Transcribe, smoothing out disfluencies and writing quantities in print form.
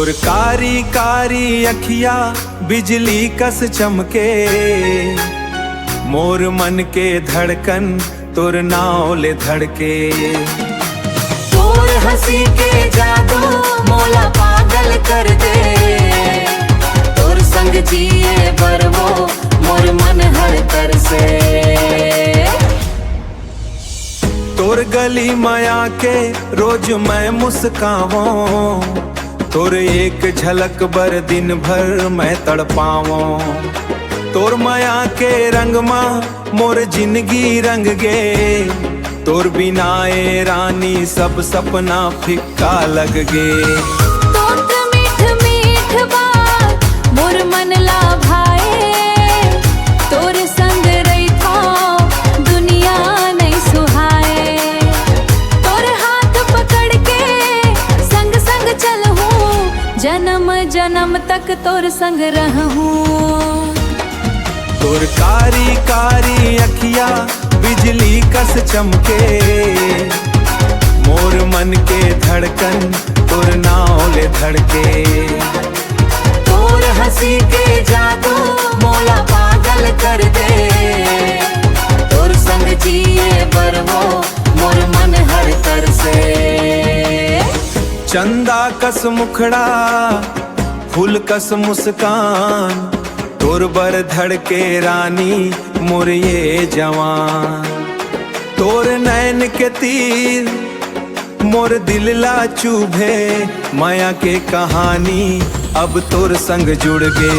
तोर कारी कारी अखिया बिजली कस चमके, मोर मन के धड़कन तोर नाव ले धड़के। तोर हंसी के जादू मोला पागल कर दे, तोर संग जिए बर वो मोर मन हर तर से। तोर गली माया के रोज मैं मुस्कावों, तोर एक झलक बर दिन भर मैं तड़पावों। तोर माया के रंग मा मोर जिंदगी रंग गे, तोर बिना ए रानी सब सपना फिक्का लग गे। तोर मीठ मीठ बात मोर मन ला भाए, तोर संग रही था दुनिया नहीं सुहाए। तोर हाथ पकड़ के संग संग चलूं, जन्म जन्म तक तोर संग रहूं। तोर कारी कारी अखिया बिजली कस चमके, मोर मन के धड़कन तोर नाव ले धड़के। तोर हंसी के जादू मोला पागल कर दे, तोर संग जिए बर वो मोर मन हर तर से। चंदा कस मुखड़ा फूल कस मुस्कान, तोर बर धड़के रानी मोर ये जवान। तोर नैन के तीर मोर दिल ला चुभे, माया के कहानी अब तोर संग जुड़ गे।